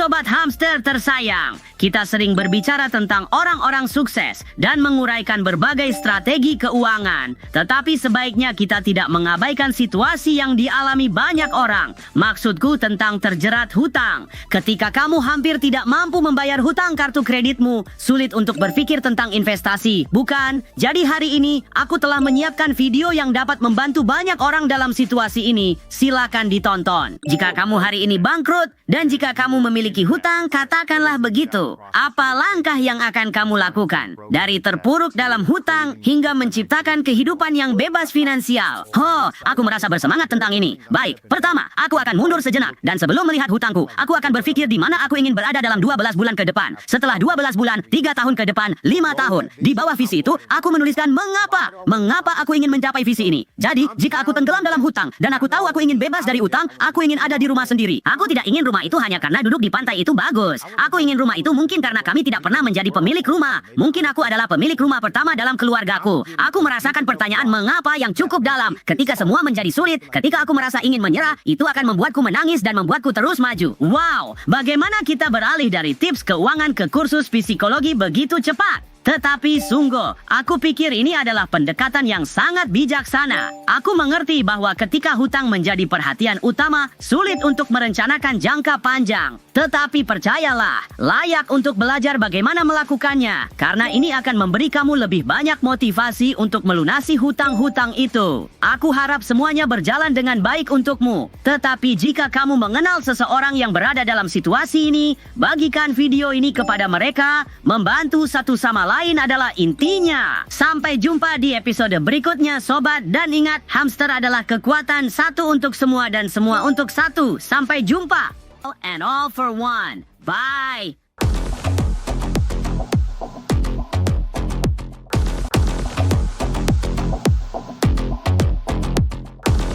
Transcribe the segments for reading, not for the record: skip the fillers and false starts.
sobat hamster tersayang, kita sering berbicara tentang orang-orang sukses dan menguraikan berbagai strategi keuangan. Tetapi sebaiknya kita tidak mengabaikan situasi yang dialami banyak orang. Maksudku tentang terjerat hutang. Ketika kamu hampir tidak mampu membayar hutang kartu kreditmu, sulit untuk berpikir tentang investasi, bukan? Jadi hari ini, aku telah menyiapkan video yang dapat membantu banyak orang dalam situasi ini. Silakan ditonton. Jika kamu hari ini bangkrut, dan jika kamu memiliki hutang, katakanlah begitu. Apa langkah yang akan kamu lakukan? Dari terpuruk dalam hutang hingga menciptakan kehidupan yang bebas finansial. Aku merasa bersemangat tentang ini. Baik, pertama, aku akan mundur sejenak. Dan sebelum melihat hutangku, aku akan berpikir di mana aku ingin berada dalam 12 bulan ke depan. Setelah 12 bulan, 3 tahun ke depan, 5 tahun. Di bawah visi itu, aku menuliskan mengapa. Mengapa aku ingin mencapai visi ini. Jadi, jika aku tenggelam dalam hutang, dan aku tahu aku ingin bebas dari hutang, aku ingin ada di rumah sendiri. Aku tidak ingin rumah itu hanya karena duduk di pantai itu bagus. Aku ingin rumah itu mungkin karena kami tidak pernah menjadi pemilik rumah. Mungkin aku adalah pemilik rumah pertama dalam keluargaku. Aku merasakan pertanyaan mengapa yang cukup dalam. Ketika semua menjadi sulit, ketika aku merasa ingin menyerah, itu akan membuatku menangis dan membuatku terus maju. Wow, bagaimana kita beralih dari tips keuangan ke kursus psikologi begitu cepat? Tetapi sungguh, aku pikir ini adalah pendekatan yang sangat bijaksana. Aku mengerti bahwa ketika hutang menjadi perhatian utama, sulit untuk merencanakan jangka panjang. Tetapi percayalah, layak untuk belajar bagaimana melakukannya. Karena ini akan memberi kamu lebih banyak motivasi untuk melunasi hutang-hutang itu. Aku harap semuanya berjalan dengan baik untukmu. Tetapi jika kamu mengenal seseorang yang berada dalam situasi ini, bagikan video ini kepada mereka. Membantu satu sama lain adalah intinya. Sampai jumpa di episode berikutnya, sobat. Dan ingat, hamster adalah kekuatan, satu untuk semua dan semua untuk satu. Sampai jumpa. And all for one. Bye.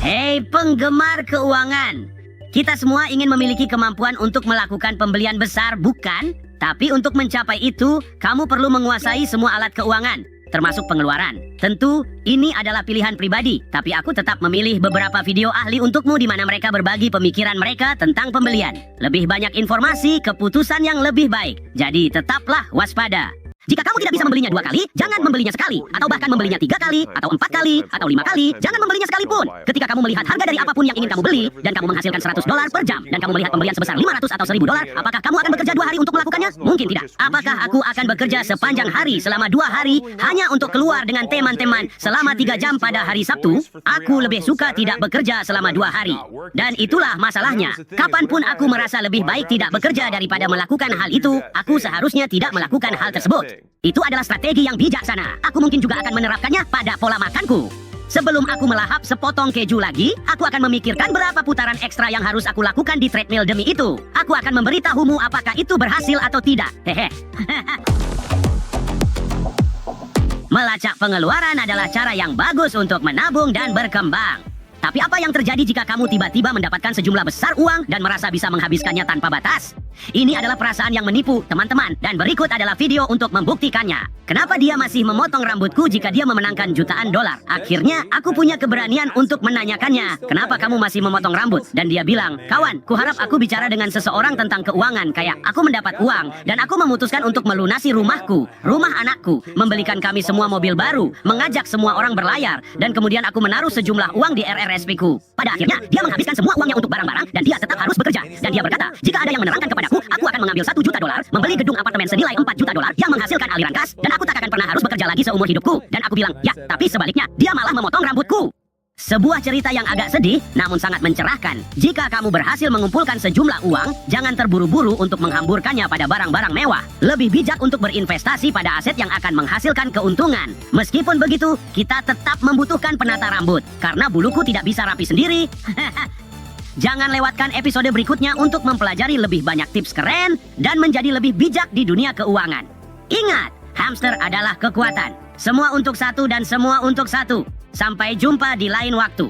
Hei penggemar keuangan. Kita semua ingin memiliki kemampuan untuk melakukan pembelian besar, bukan? Tapi untuk mencapai itu, kamu perlu menguasai semua alat keuangan, termasuk pengeluaran. Tentu, ini adalah pilihan pribadi, tapi aku tetap memilih beberapa video ahli untukmu di mana mereka berbagi pemikiran mereka tentang pembelian. Lebih banyak informasi, keputusan yang lebih baik. Jadi tetaplah waspada. Jika kamu tidak bisa membelinya 2 kali, jangan membelinya sekali. Atau bahkan membelinya 3 kali, atau 4 kali, atau 5 kali. Jangan membelinya sekalipun. Ketika kamu melihat harga dari apapun yang ingin kamu beli, dan kamu menghasilkan $100 per jam, dan kamu melihat pembelian sebesar $500 atau $1000, apakah kamu akan bekerja 2 hari untuk melakukannya? Mungkin tidak. Apakah aku akan bekerja sepanjang hari selama 2 hari, hanya untuk keluar dengan teman-teman selama 3 jam pada hari Sabtu? Aku lebih suka tidak bekerja selama 2 hari. Dan itulah masalahnya. Kapanpun aku merasa lebih baik tidak bekerja daripada melakukan hal itu, aku seharusnya tidak melakukan hal tersebut. Itu adalah strategi yang bijaksana. Aku mungkin juga akan menerapkannya pada pola makanku. Sebelum aku melahap sepotong keju lagi, aku akan memikirkan berapa putaran ekstra yang harus aku lakukan di treadmill demi itu. Aku akan memberitahumu apakah itu berhasil atau tidak. Hehe. Melacak pengeluaran adalah cara yang bagus untuk menabung dan berkembang. Tapi apa yang terjadi jika kamu tiba-tiba mendapatkan sejumlah besar uang dan merasa bisa menghabiskannya tanpa batas? Ini adalah perasaan yang menipu, teman-teman. Dan berikut adalah video untuk membuktikannya. Kenapa dia masih memotong rambutku jika dia memenangkan jutaan dolar? Akhirnya, aku punya keberanian untuk menanyakannya. Kenapa kamu masih memotong rambut? Dan dia bilang, kawan, kuharap aku bicara dengan seseorang tentang keuangan. Kayak, aku mendapat uang, dan aku memutuskan untuk melunasi rumahku, rumah anakku, membelikan kami semua mobil baru, mengajak semua orang berlayar, dan kemudian aku menaruh sejumlah uang di RRSP-ku. Pada akhirnya, dia menghabiskan semua uangnya untuk barang-barang, dan dia tetap harus bekerja. Dan dia berkata, jika ada yang menerangkan kepadaku, aku akan mengambil $1 juta, membeli gedung apartemen senilai $4 juta yang menghasilkan aliran kas, dan aku tak akan pernah harus bekerja lagi seumur hidupku. Dan aku bilang, ya, tapi sebaliknya, dia malah memotong rambutku. Sebuah cerita yang agak sedih, namun sangat mencerahkan. Jika kamu berhasil mengumpulkan sejumlah uang, jangan terburu-buru untuk menghamburkannya pada barang-barang mewah. Lebih bijak untuk berinvestasi pada aset yang akan menghasilkan keuntungan. Meskipun begitu, kita tetap membutuhkan penata rambut, karena buluku tidak bisa rapi sendiri. Jangan lewatkan episode berikutnya untuk mempelajari lebih banyak tips keren dan menjadi lebih bijak di dunia keuangan. Ingat, hamster adalah kekuatan. Semua untuk satu dan semua untuk satu. Sampai jumpa di lain waktu.